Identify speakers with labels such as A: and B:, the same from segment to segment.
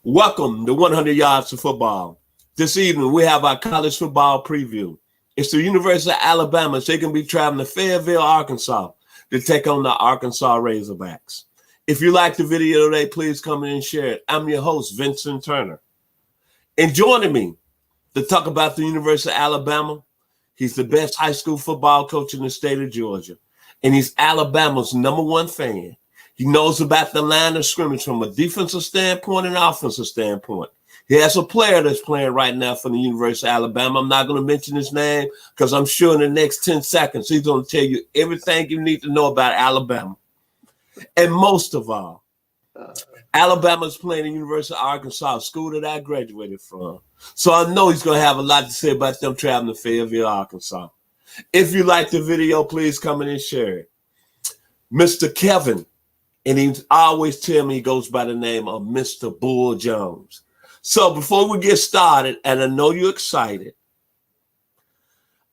A: Welcome to 100 Yards of Football. This evening, we have our college football preview. It's the University of Alabama, so they can be traveling to Fayetteville, Arkansas to take on the Arkansas Razorbacks. If you like the video today, please come in and share it. I'm your host, Vincent Turner. And joining me to talk about the University of Alabama, he's the best high school football coach in the state of Georgia, and he's Alabama's #1 fan. He knows about the line of scrimmage from a defensive standpoint and offensive standpoint. He has a player that's playing right now for the University of Alabama. I'm not going to mention his name because I'm sure in the next 10 seconds, he's going to tell you everything you need to know about Alabama. And most of all, Alabama's playing the University of Arkansas, a school that I graduated from. So I know he's going to have a lot to say about them traveling to Fayetteville, Arkansas. If you like the video, please come in and share it. Mr. Kevin, and he always tell me he goes by the name of Mr. Bull Jones. So before we get started, and I know you're excited,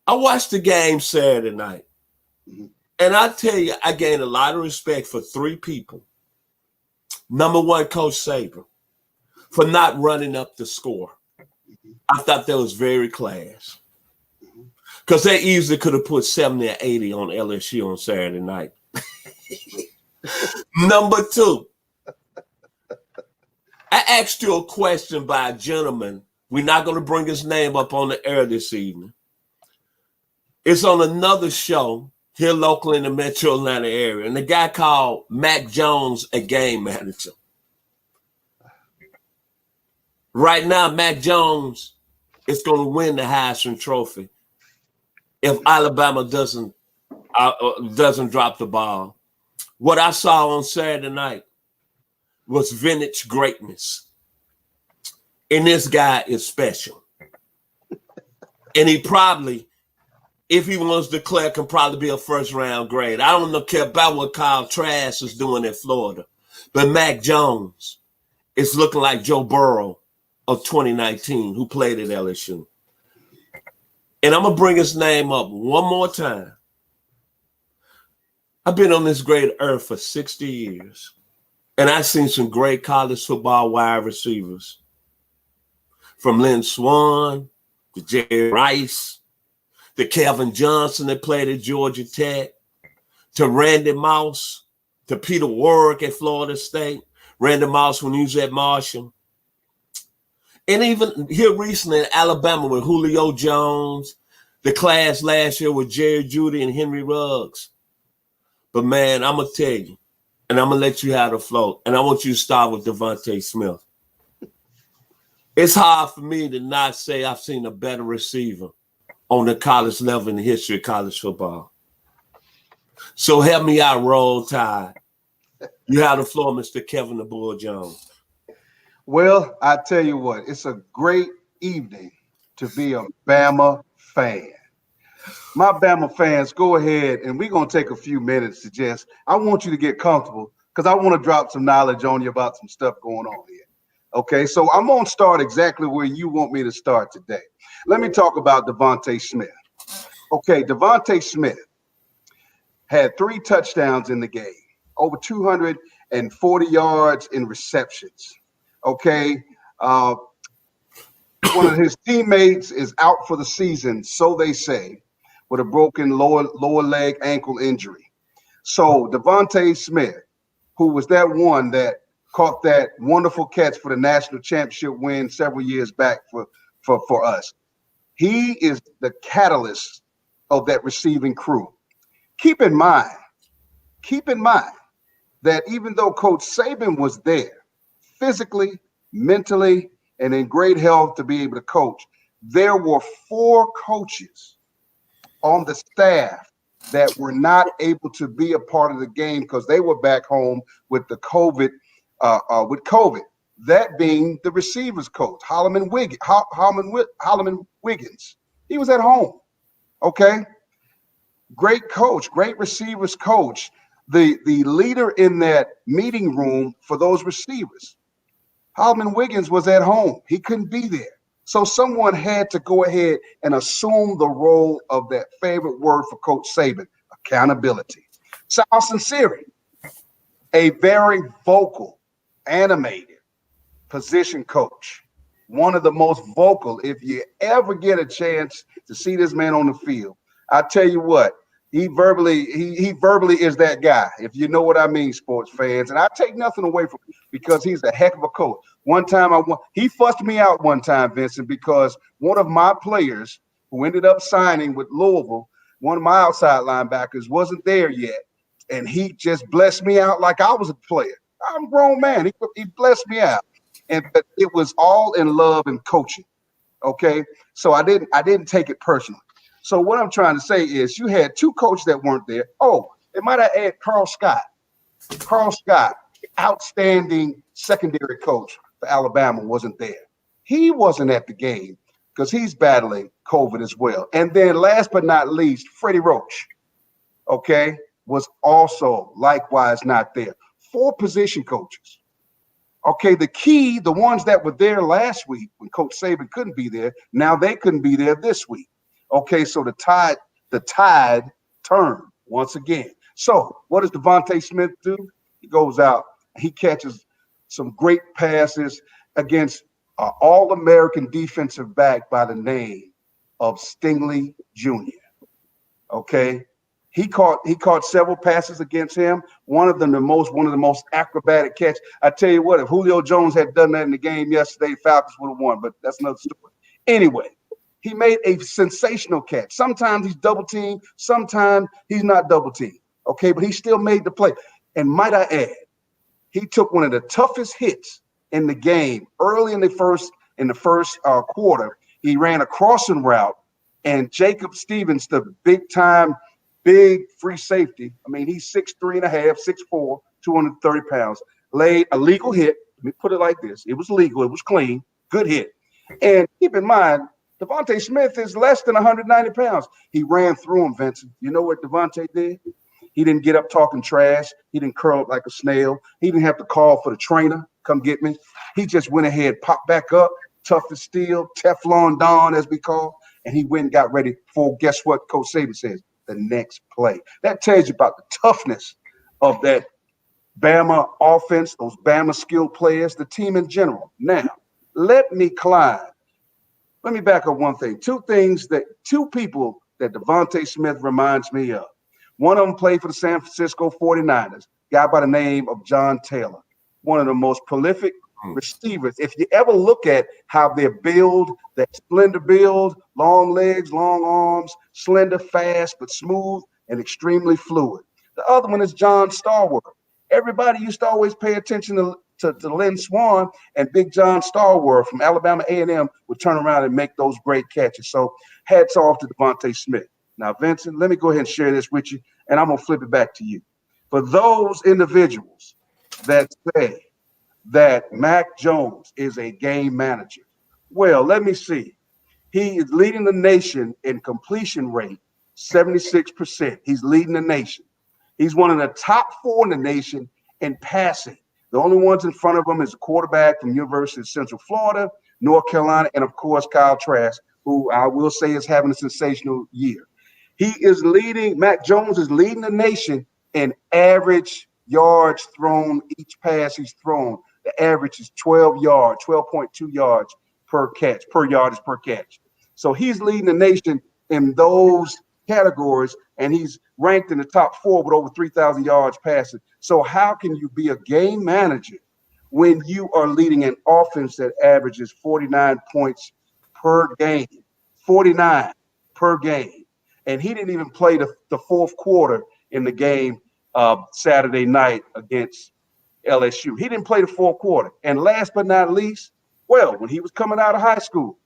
A: I watched the game Saturday night. And I tell you, I gained a lot of respect for three people. Number one, Coach Saban, for not running up the score. I thought that was very class. Because they easily could have put 70 or 80 on LSU on Saturday night. Number two, I asked you a question by a gentleman. We're not going to bring his name up on the air this evening. It's on another show here locally in the Metro Atlanta area. And the guy called Mac Jones a game manager. Right now, Mac Jones is going to win the Heisman Trophy if Alabama doesn't drop the ball. What I saw on Saturday night was vintage greatness. And this guy is special. And he probably, if he wants to declare, can probably be a first-round grade. I don't care about what Kyle Trask is doing in Florida. But Mac Jones is looking like Joe Burrow of 2019, who played at LSU. And I'm going to bring his name up one more time. I've been on this great earth for 60 years. And I've seen some great college football wide receivers. From Lynn Swann to Jerry Rice, to Kevin Johnson that played at Georgia Tech, to Randy Moss, to Peter Warwick at Florida State, Randy Moss when he was at Marshall. And even here recently in Alabama with Julio Jones, the class last year with Jerry Jeudy and Henry Ruggs. But man, I'm going to tell you, and I'm going to let you have the float, and I want you to start with Devontae Smith. It's hard for me to not say I've seen a better receiver on the college level in the history of college football. So help me out, Roll Tide. You have the floor, Mr. Kevin the Bull Jones.
B: Well, I tell you what, it's a great evening to be a Bama fan. My Bama fans, go ahead, and we're going to take a few minutes to just, I want you to get comfortable because I want to drop some knowledge on you about some stuff going on here. Okay, so I'm going to start exactly where you want me to start today. Let me talk about Devontae Smith. Okay, Devontae Smith had 3 touchdowns in the game, over 240 yards in receptions. Okay, one of his teammates is out for the season, so they say, with a broken lower leg ankle injury. So Devontae Smith, who was that one that caught that wonderful catch for the national championship win several years back for us, he is the catalyst of that receiving crew. Keep in mind that even though Coach Saban was there physically, mentally, and in great health to be able to coach, there were 4 coaches on the staff that were not able to be a part of the game because they were back home with the COVID. That being the receivers coach, Holloman Wiggins. He was at home. Okay. Great coach, great receivers coach, the leader in that meeting room for those receivers. Holloman Wiggins was at home. He couldn't be there. So someone had to go ahead and assume the role of that favorite word for Coach Saban, accountability. Sal Sinceri, A very vocal, animated position coach. One of the most vocal. If you ever get a chance to see this man on the field, I tell you what, he verbally is that guy. If you know what I mean, sports fans. And I take nothing away from him because he's a heck of a coach. One time he fussed me out one time, Vincent, because one of my players who ended up signing with Louisville, one of my outside linebackers, wasn't there yet. And he just blessed me out like I was a player. I'm a grown man. He blessed me out. And but it was all in love and coaching. Okay. So I didn't take it personally. So what I'm trying to say is you had two coaches that weren't there. Oh, they might have added Carl Scott. Carl Scott, outstanding secondary coach for Alabama, wasn't there. He wasn't at the game because he's battling COVID as well. And then last but not least, Freddie Roach, okay, was also likewise not there. Four position coaches. Okay, the ones that were there last week when Coach Saban couldn't be there, now they couldn't be there this week. Okay, so the tide turned once again. So what does Devontae Smith do? He goes out, he catches some great passes against All-American defensive back by the name of Stingley Jr. Okay. He caught several passes against him. One of the most acrobatic catch. I tell you what, if Julio Jones had done that in the game yesterday, Falcons would have won, but that's another story. Anyway, he made a sensational catch. Sometimes he's double teamed, sometimes he's not double teamed. Okay, but he still made the play. And might I add, he took one of the toughest hits in the game early in the first quarter. He ran a crossing route, and Jacob Stevens, the big free safety. I mean, he's 6'3.5", 6'4", 230 pounds. Laid a legal hit. Let me put it like this: it was legal, it was clean, good hit. And keep in mind, Devontae Smith is less than 190 pounds. He ran through him, Vincent. You know what Devontae did? He didn't get up talking trash. He didn't curl up like a snail. He didn't have to call for the trainer, come get me. He just went ahead, popped back up, tough as steel, Teflon Don, as we call, and he went and got ready for, guess what Coach Saban says? The next play. That tells you about the toughness of that Bama offense, those Bama skilled players, the team in general. Now, let me back up one thing. Two people that Devontae Smith reminds me of. One of them played for the San Francisco 49ers, guy by the name of John Taylor, one of the most prolific receivers. If you ever look at how they're built, that slender build, long legs, long arms, slender, fast, but smooth and extremely fluid. The other one is John Starworth. Everybody used to always pay attention to Lynn Swann, and Big John Starworth from Alabama A&M would turn around and make those great catches. So hats off to Devontae Smith. Now, Vincent, let me go ahead and share this with you, and I'm going to flip it back to you. For those individuals that say that Mac Jones is a game manager, well, let me see. He is leading the nation in completion rate, 76%. He's leading the nation. He's one of the top four in the nation in passing. The only ones in front of him is a quarterback from University of Central Florida, North Carolina, and, of course, Kyle Trask, who I will say is having a sensational year. Mac Jones is leading the nation in average yards thrown each pass he's thrown. The average is 12.2 yards per catch, per yardage per catch. So he's leading the nation in those categories, and he's ranked in the top four with over 3,000 yards passing. So how can you be a game manager when you are leading an offense that averages 49 points per game? 49 per game. And he didn't even play the fourth quarter in the game Saturday night against LSU. He didn't play the fourth quarter. And last but not least, well, when he was coming out of high school,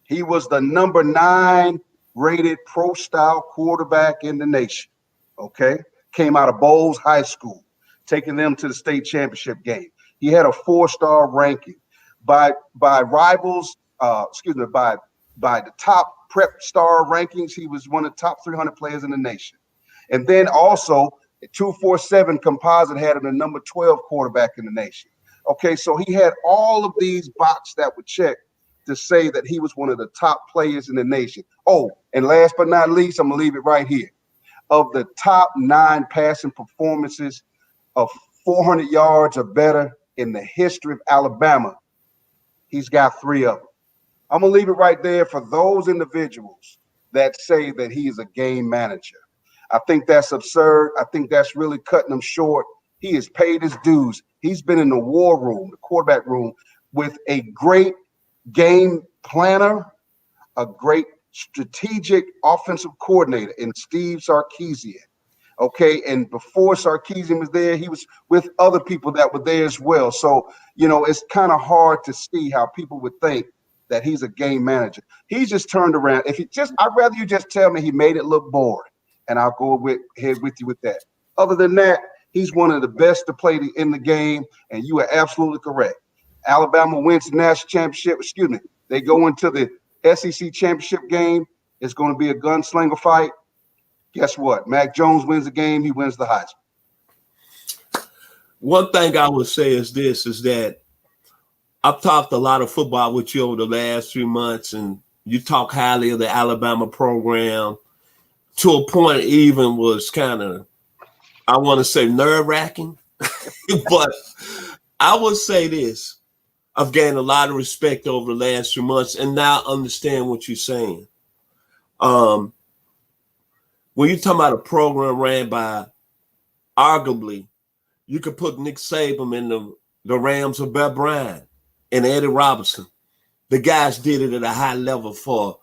B: he was the number 9 rated pro-style quarterback in the nation, okay? Came out of Bowles High School, taking them to the state championship game. He had a 4-star ranking by rivals, by the top prep star rankings. He was one of the top 300 players in the nation. And then also, 247 composite had him the number 12 quarterback in the nation. Okay, so he had all of these boxes that would check to say that he was one of the top players in the nation. Oh, and last but not least, I'm going to leave it right here. Of the top 9 passing performances of 400 yards or better in the history of Alabama, he's got 3 of them. I'm going to leave it right there for those individuals that say that he is a game manager. I think that's absurd. I think that's really cutting him short. He has paid his dues. He's been in the war room, the quarterback room, with a great game planner, a great strategic offensive coordinator in Steve Sarkisian. Okay, and before Sarkisian was there, he was with other people that were there as well. So, it's kind of hard to see how people would think that he's a game manager. He's just turned around. I'd rather you just tell me he made it look boring, and I'll go ahead with you with that. Other than that, he's one of the best to play in the game, and you are absolutely correct. Alabama wins the national championship. Excuse me. They go into the SEC championship game. It's going to be a gunslinger fight. Guess what? Mac Jones wins the game. He wins the Heisman.
A: One thing I would say is that I've talked a lot of football with you over the last few months, and you talk highly of the Alabama program to a point it even was kind of, I want to say, nerve-wracking. But I would say this. I've gained a lot of respect over the last few months and now understand what you're saying. When you're talking about a program ran by, arguably, you could put Nick Saban in the Rams of Bear Bryant and Eddie Robinson. The guys did it at a high level for,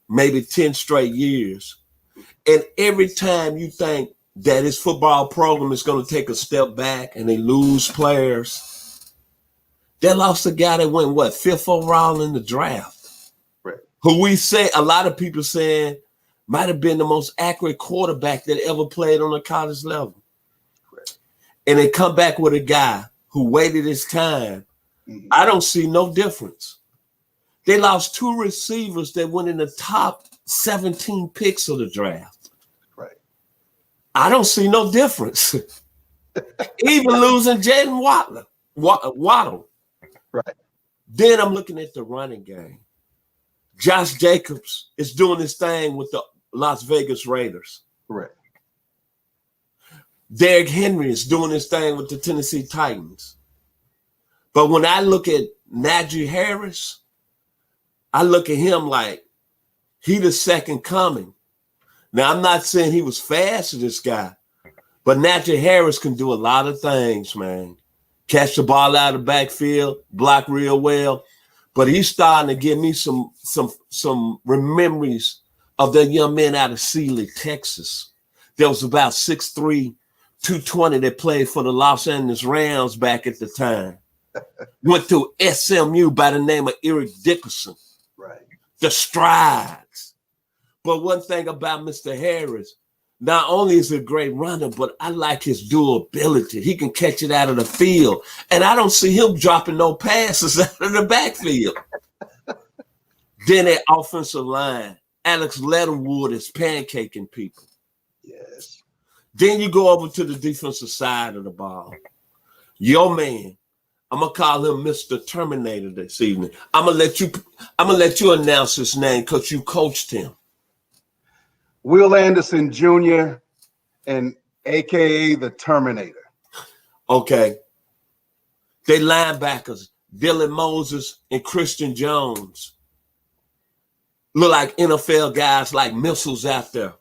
A: maybe 10 straight years. And every time you think that his football program is going to take a step back and they lose players, they lost a guy that went, 5th overall in the draft?
B: Right.
A: Who we say, a lot of people saying, might have been the most accurate quarterback that ever played on a college level.
B: Right.
A: And they come back with a guy who waited his time. Mm-hmm. I don't see no difference. They lost 2 receivers that went in the top 17 picks of the draft.
B: Right.
A: I don't see no difference. Even losing Jaden Waddle.
B: Right.
A: Then I'm looking at the running game. Josh Jacobs is doing his thing with the Las Vegas Raiders.
B: Correct.
A: Derrick Henry is doing his thing with the Tennessee Titans. But when I look at Najee Harris, I look at him like he the second coming. Now, I'm not saying he was fast as this guy, but Najee Harris can do a lot of things, man. Catch the ball out of the backfield, block real well. But he's starting to give me some memories of that young man out of Sealy, Texas. There was about 6'3", 220 that played for the Los Angeles Rams back at the time. Went to SMU by the name of Eric Dickerson.
B: Right.
A: The strides. But one thing about Mr. Harris, not only is he a great runner, but I like his durability. He can catch it out of the field. And I don't see him dropping no passes out of the backfield. Then that offensive line, Alex Leatherwood is pancaking people.
B: Yes.
A: Then you go over to the defensive side of the ball. Your man, I'm gonna call him Mr. Terminator this evening. I'm gonna let you announce his name because you coached him.
B: Will Anderson Jr. and AKA the Terminator.
A: Okay. They linebackers, Dylan Moses and Christian Jones, look like NFL guys like missiles out there.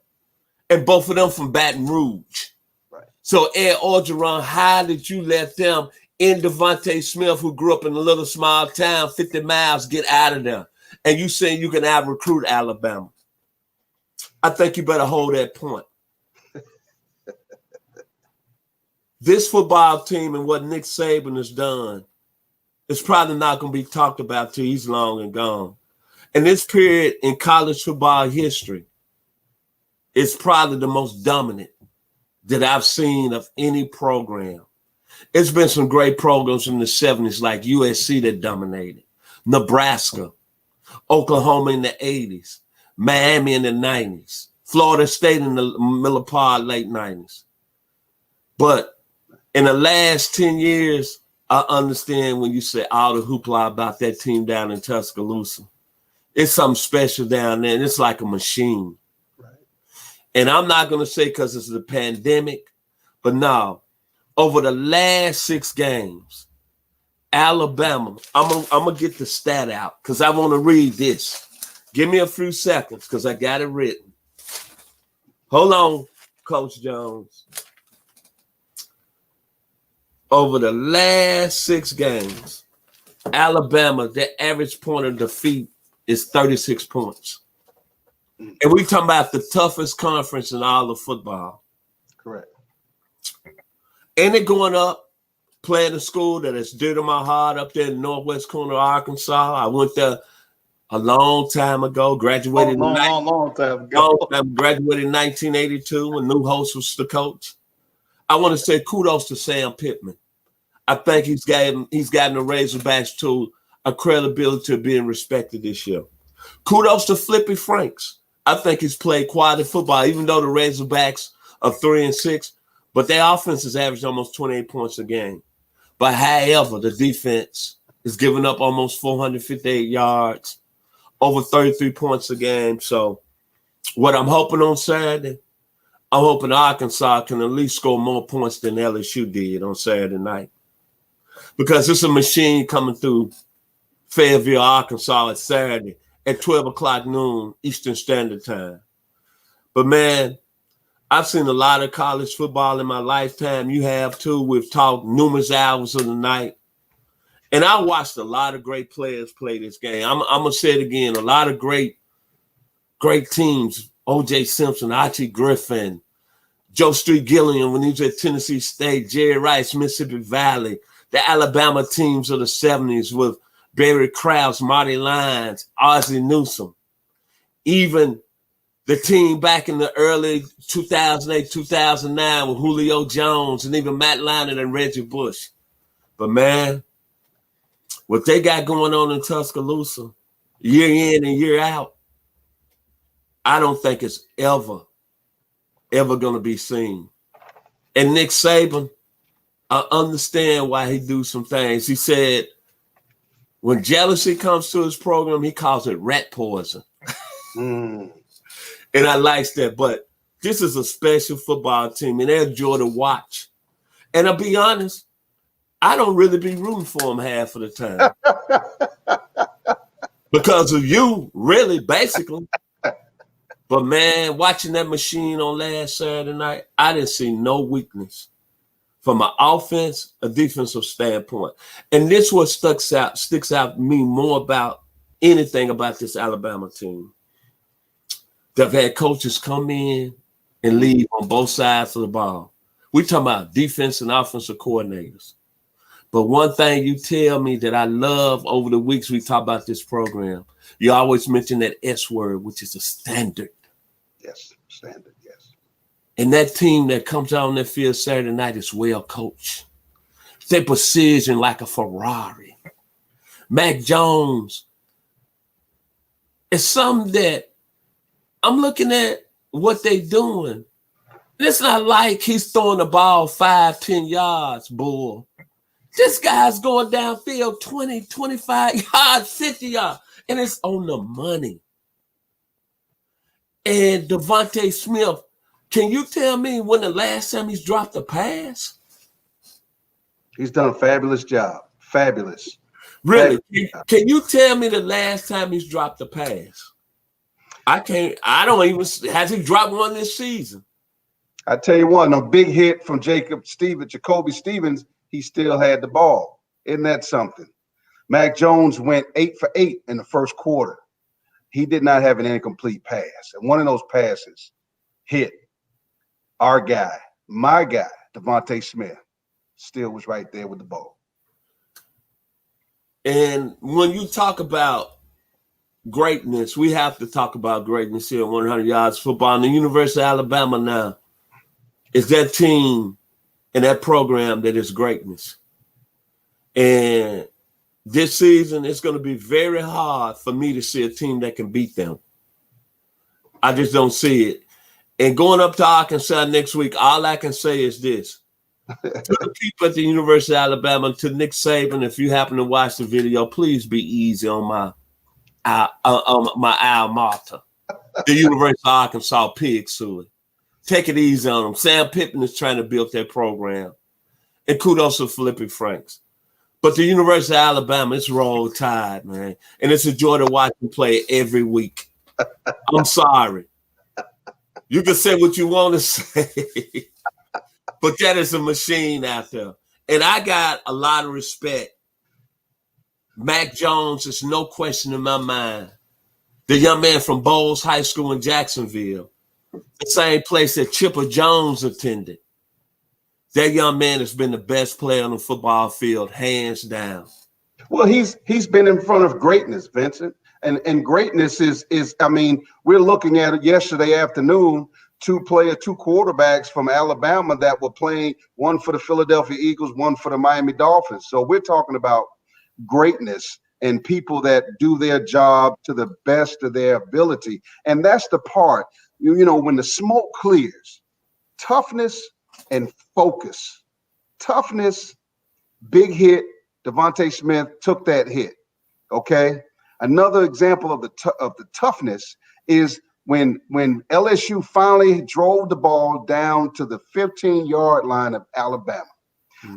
A: And both of them from Baton Rouge.
B: Right.
A: So Ed Orgeron, how did you let them in Devontae Smith, who grew up in a little small town, 50 miles, get out of there? And you saying you can out-recruit Alabama. I think you better hold that point. This football team and what Nick Saban has done is probably not going to be talked about till he's long and gone. And this period in college football history is probably the most dominant that I've seen of any program. It's been some great programs in the 70s like USC that dominated, Nebraska, Oklahoma in the 80s, Miami in the 90s, Florida State in the middle part, late 90s. But in the last 10 years, I understand when you say all the hoopla about that team down in Tuscaloosa. It's something special down there, and it's like a machine. Right. And I'm not going to say because it's the pandemic, but no, over the last 6 games, Alabama, I'm gonna get the stat out because I want to read this. Give me a few seconds because I got it written. Hold on, Coach Jones. Over the last 6 games, Alabama, their average point of defeat is 36 points. And we talking about the toughest conference in all of football.
B: Correct.
A: And they're going up, playing a school that is dear to my heart up there in the northwest corner of Arkansas. I went there a long time ago, graduated
B: long time ago.
A: Graduated in 1982 when New Host was the coach. I want to say kudos to Sam Pittman. I think he's gotten the Razorbacks to a credibility of being respected this year. Kudos to Flippy Franks. I think he's played quality football, even though the Razorbacks are 3-6, but their offense has averaged almost 28 points a game. But however, the defense is giving up almost 458 yards, over 33 points a game. So what I'm hoping on Saturday, I'm hoping Arkansas can at least score more points than LSU did on Saturday night. Because it's a machine coming through Fayetteville, Arkansas at Saturday at 12 o'clock noon Eastern Standard Time. But, man, I've seen a lot of college football in my lifetime. You have, too. We've talked numerous hours of the night. And I watched a lot of great players play this game. I'm going to say it again. A lot of great teams. O.J. Simpson, Archie Griffin, Joe Street Gilliam when he was at Tennessee State, Jerry Rice, Mississippi Valley, the Alabama teams of the 70s with Barry Krause, Marty Lyons, Ozzie Newsome. Even the team back in the early 2008, 2009 with Julio Jones and even Matt Leinart and Reggie Bush. But, man, what they got going on in Tuscaloosa, year in and year out, I don't think it's ever going to be seen. And Nick Saban, I understand why he do some things. He said when jealousy comes to his program, he calls it rat poison. And I like that. But this is a special football team, and they're a joy to watch. And I'll be honest, I don't really be rooting for them half of the time. Because of you, really, basically. But, man, watching that machine on last Saturday night, I didn't see no weakness from an offense, a defensive standpoint. And this what sticks out to me more about anything about this Alabama team. They've had coaches come in and leave on both sides of the ball. We talking about defense and offensive coordinators. But one thing you tell me that I love over the weeks we talk about this program, you always mention that S word, which is a standard.
B: Yes, standard, yes.
A: And that team that comes out on that field Saturday night is well coached. They precision like a Ferrari. Mac Jones. It's something that I'm looking at what they doing. It's not like he's throwing the ball 5-10 yards, bull. This guy's going downfield 20, 25 yards, 50 yards, and it's on the money. And Devontae Smith, can you tell me when the last time he's dropped a pass?
B: He's done a fabulous job. Fabulous.
A: Really? Can you tell me the last time he's dropped a pass? I can't. I don't even. Has he dropped one this season?
B: I tell you what, a big hit from Jacoby Stevens, he still had the ball. Isn't that something? Mac Jones went 8 for 8 in the first quarter. He did not have an incomplete pass. And one of those passes hit our guy, my guy, Devontae Smith, still was right there with the ball.
A: And when you talk about greatness, we have to talk about greatness here at 100 Yards Football. And the University of Alabama now is that team and that program that is greatness. And this season, it's going to be very hard for me to see a team that can beat them. I just don't see it. And going up to Arkansas next week, all I can say is this. To the people at the University of Alabama, to Nick Saban, if you happen to watch the video, please be easy on my alma mater, the University of Arkansas Pig Suey. Take it easy on them. Sam Pittman is trying to build their program. And kudos to Felipe Franks. But the University of Alabama, it's Roll Tide, man. And it's a joy to watch him play every week. I'm sorry. You can say what you want to say. But that is a machine out there. And I got a lot of respect. Mac Jones is no question in my mind. The young man from Bowles High School in Jacksonville, the same place that Chipper Jones attended. That young man has been the best player on the football field, hands down.
B: Well, he's been in front of greatness, Vincent. And greatness is I mean, we're looking at it yesterday afternoon, two quarterbacks from Alabama that were playing, one for the Philadelphia Eagles, one for the Miami Dolphins. So we're talking about greatness and people that do their job to the best of their ability. And that's the part, you know, when the smoke clears, toughness and focus. Toughness, big hit. Devontae Smith took that hit. Okay. Another example of the toughness is when LSU finally drove the ball down to the 15-yard line of Alabama.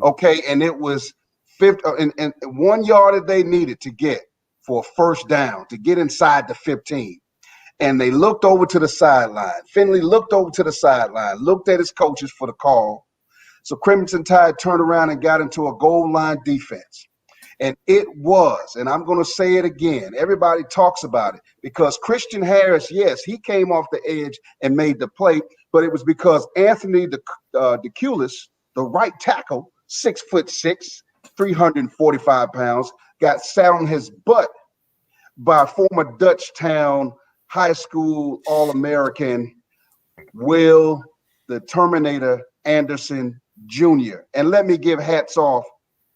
B: Okay, and it was 1 yard that they needed to get for a first down to get inside the 15. And they looked over to the sideline. Finley looked over to the sideline, looked at his coaches for the call. So Crimson Tide turned around and got into a goal line defense. And it was, and I'm going to say it again, everybody talks about it, because Christian Harris, yes, he came off the edge and made the play, but it was because Anthony DeCulis, the right tackle, 6'6", 345 pounds, got sat on his butt by former Dutchtown High School All-American Will the Terminator Anderson Jr. And let me give hats off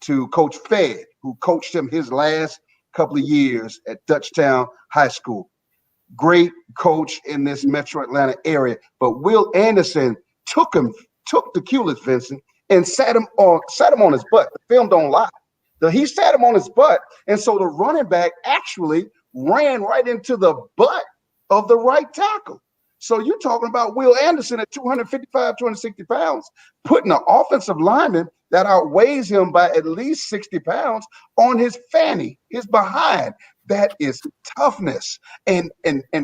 B: to Coach Fed, who coached him his last couple of years at Dutchtown High School. Great coach in this Metro Atlanta area. But Will Anderson took the Culis, Vincent, and sat him on his butt. The film don't lie. He sat him on his butt. And so the running back actually ran right into the butt of the right tackle. So you're talking about Will Anderson at 255, 260 pounds, putting an offensive lineman that outweighs him by at least 60 pounds on his fanny, his behind. That is toughness. And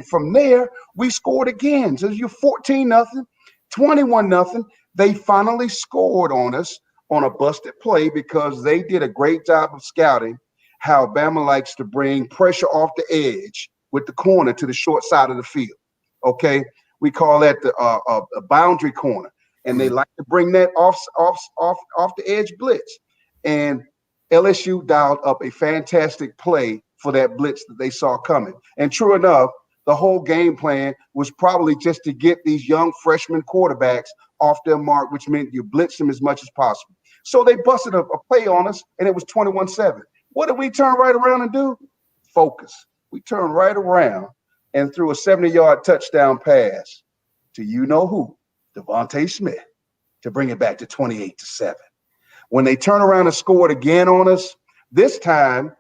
B: from there, we scored again. So you're 14-0, 21-0. They finally scored on us on a busted play because they did a great job of scouting how Bama likes to bring pressure off the edge with the corner to the short side of the field. Okay, we call that a boundary corner, and they like to bring that off the edge blitz. And LSU dialed up a fantastic play for that blitz that they saw coming. And true enough, the whole game plan was probably just to get these young freshman quarterbacks off their mark, which meant you blitz them as much as possible. So they busted a play on us, and it was 21-7. What did we turn right around and do? Focus. We turned right around and threw a 70-yard touchdown pass to you-know-who, Devontae Smith, to bring it back to 28-7. When they turned around and scored again on us, this time,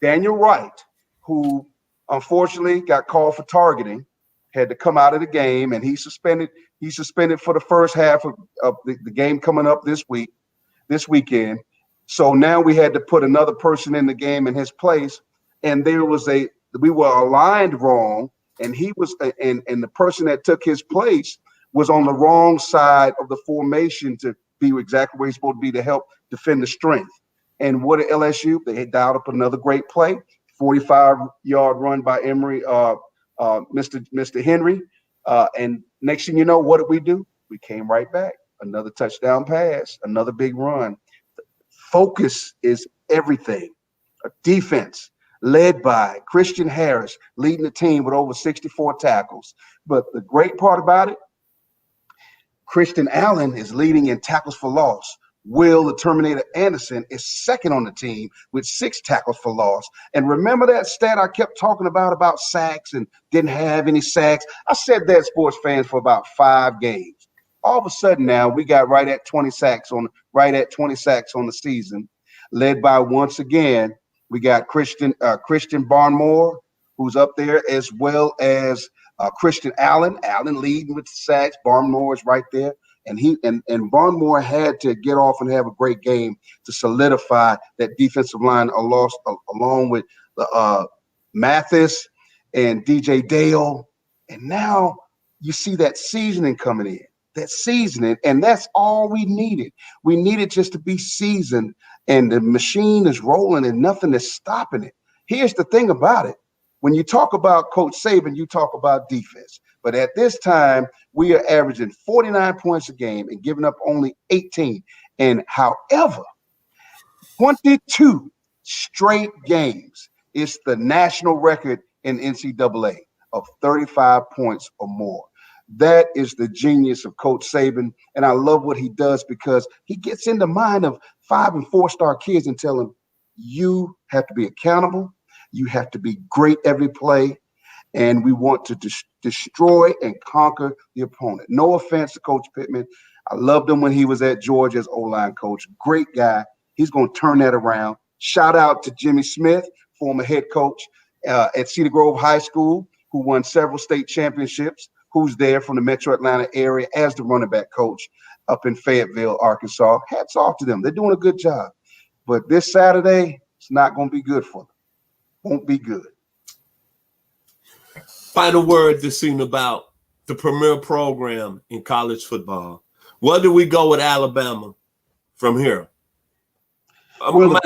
B: Daniel Wright, who unfortunately got called for targeting, had to come out of the game, and he's suspended for the first half of the game coming up this weekend. So now we had to put another person in the game in his place, and we were aligned wrong, and he was and the person that took his place was on the wrong side of the formation to be exactly where he's supposed to be to help defend the strength. And what did LSU? They had dialed up another great play, 45-yard run by Emory, Mr. Henry. And next thing you know, what did we do? We came right back. Another touchdown pass, another big run. Focus is everything. A defense led by Christian Harris, leading the team with over 64 tackles. But the great part about it, Christian Allen is leading in tackles for loss. Will the Terminator Anderson is second on the team with 6 tackles for loss. And remember that stat I kept talking about sacks and didn't have any sacks? I said that, sports fans, for about 5 games. All of a sudden now we got right at 20 sacks on the season, led by, once again, we got Christian Barmore, who's up there, as well as Christian Allen. Allen leading with the sacks. Barmore is right there. And Barnmore had to get off and have a great game to solidify that defensive line along with the Mathis and DJ Dale. And now you see that seasoning coming in. That seasoning, and that's all we needed. We needed just to be seasoned, and the machine is rolling and nothing is stopping it. Here's the thing about it. When you talk about Coach Saban, you talk about defense. But at this time, we are averaging 49 points a game and giving up only 18. And however, 22 straight games is the national record in NCAA of 35 points or more. That is the genius of Coach Saban. And I love what he does because he gets in the mind of 5- and 4-star kids and tell them, you have to be accountable. You have to be great every play. And we want to destroy and conquer the opponent. No offense to Coach Pittman. I loved him when he was at Georgia as O-line coach. Great guy. He's going to turn that around. Shout out to Jimmy Smith, former head coach at Cedar Grove High School, who won several state championships, who's there from the Metro Atlanta area as the running back coach up in Fayetteville, Arkansas. Hats off to them. They're doing a good job. But this Saturday, it's not going to be good for them. Won't be good.
A: Final word this evening about the premier program in college football. Where do we go with Alabama from here?
B: Well,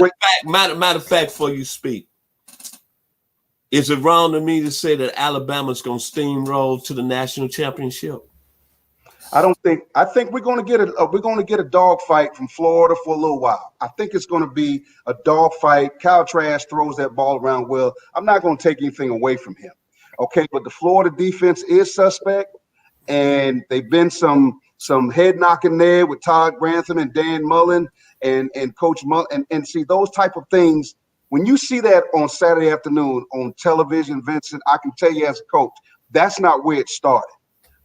A: matter of fact, before you speak, is it wrong to me to say that Alabama's going to steamroll to the national championship?
B: I think we're going to get a dogfight from Florida for a little while. I think it's going to be a dogfight. Kyle Trask throws that ball around well. I'm not going to take anything away from him. Okay, but the Florida defense is suspect, and they've been some head knocking there with Todd Grantham and Dan Mullen and Coach Mullen, and see those type of things. When you see that on Saturday afternoon on television, Vincent, I can tell you as a coach, that's not where it started.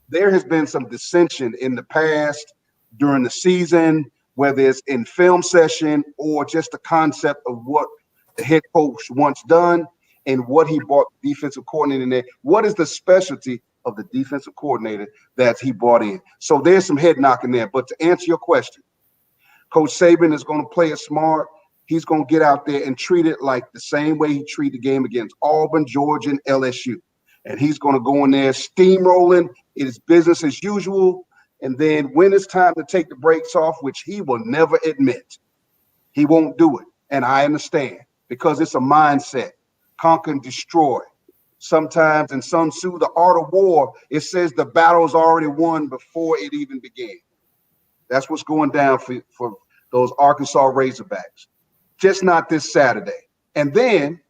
B: There has been some dissension in the past during the season, whether it's in film session or just the concept of what the head coach wants done and what he brought the defensive coordinator in there. What is the specialty of the defensive coordinator that he brought in? So there's some head knocking there. But to answer your question, Coach Saban is going to play it smart. He's going to get out there and treat it like the same way he treated the game against Auburn, Georgia, and LSU. And he's going to go in there steamrolling. It is business as usual. And then when it's time to take the brakes off, which he will never admit, he won't do it. And I understand because it's a mindset. Conquer and destroy. Sometimes in Sun Tzu, the art of war, it says the battle is already won before it even began. That's what's going down for those Arkansas Razorbacks. Just not this Saturday. And then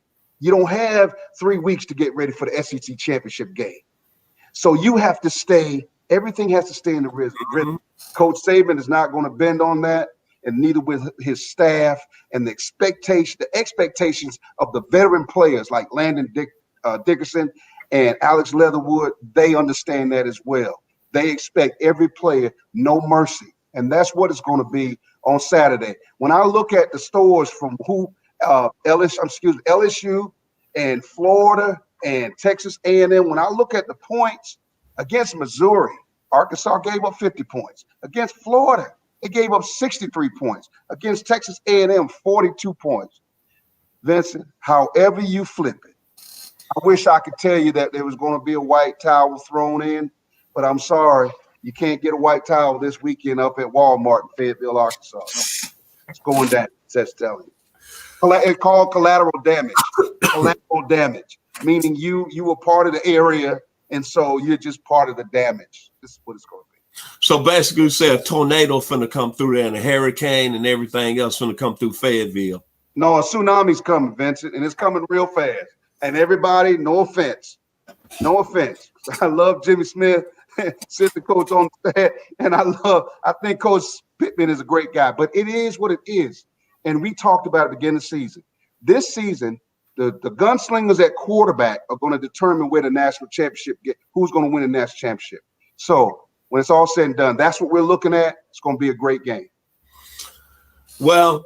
B: you don't have 3 weeks to get ready for the SEC championship game. So you have to everything has to stay in the rhythm.
A: Mm-hmm.
B: Coach Saban is not going to bend on that, and neither will his staff, and the expectations of the veteran players like Landon Dickerson and Alex Leatherwood, they understand that as well. They expect every player, no mercy. And that's what it's going to be on Saturday. When I look at the scores from LSU and Florida and Texas A&M, when I look at the points against Missouri, Arkansas gave up 50 points. Against Florida, they gave up 63 points. Against Texas A&M, 42 points. Vincent, however you flip it, I wish I could tell you that there was going to be a white towel thrown in, but I'm sorry. You can't get a white towel this weekend up at Walmart in Fayetteville, Arkansas. It's going down. That's telling you. It's called collateral damage. Collateral damage, meaning you were part of the area, and so you're just part of the damage. This is what it's going to be.
A: So basically, you say a tornado finna come through there, and a hurricane and everything else finna come through Fayetteville.
B: No, a tsunami's coming, Vincent, and it's coming real fast. And everybody, no offense. I love Jimmy Smith, assistant coach on the staff, and I think Coach Pittman is a great guy, but it is what it is. And we talked about it at the beginning of the season. This season, the gunslingers at quarterback are going to determine where the national championship who's going to win the national championship. So when it's all said and done, that's what we're looking at. It's going to be a great game.
A: Well,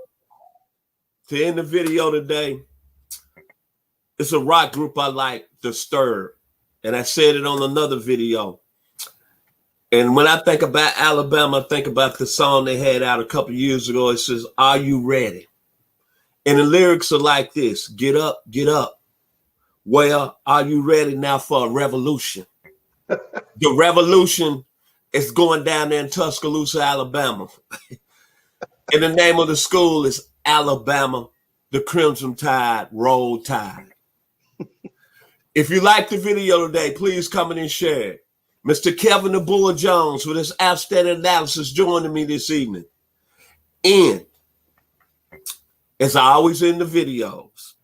A: to end the video today, it's a rock group I like, Disturbed. And I said it on another video. And when I think about Alabama, I think about the song they had out a couple of years ago. It says, "Are you ready?" And the lyrics are like this: "Get up, get up. Well, are you ready now for a revolution?" The revolution is going down there in Tuscaloosa, Alabama. And the name of the school is Alabama, the Crimson Tide, Roll Tide. If you like the video today, please comment and share it. Mr. Kevin the Bull Jones with his outstanding analysis joining me this evening. And as I always in the videos,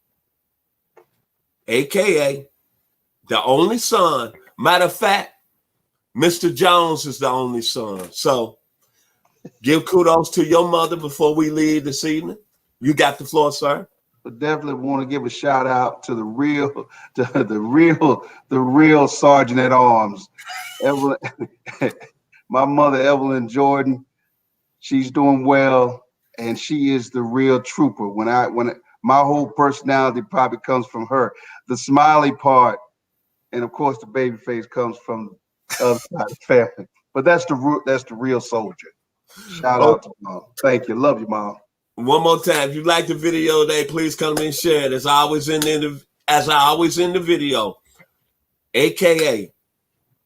A: AKA the only son. Matter of fact, Mr. Jones is the only son. So give kudos to your mother before we leave this evening. You got the floor, sir.
B: But definitely want to give a shout out to the real Sergeant at Arms, Evelyn. My mother, Evelyn Jordan. She's doing well, and she is the real trooper. My whole personality probably comes from her. The smiley part, and of course the baby face comes from the other side of the family. But that's the real soldier. Shout out to Mom. Thank you. Love you, Mom.
A: One more time, if you like the video today, please come and share it. As I always in the video, AKA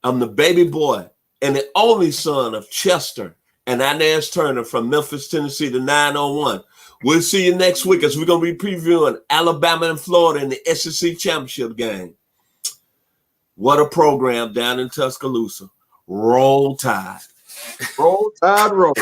A: I'm the baby boy and the only son of Chester and Inez Turner from Memphis, Tennessee, the 901. We'll see you next week as we're going to be previewing Alabama and Florida in the SEC championship game. What a program down in Tuscaloosa. Roll Tide.
B: Roll Tide, roll.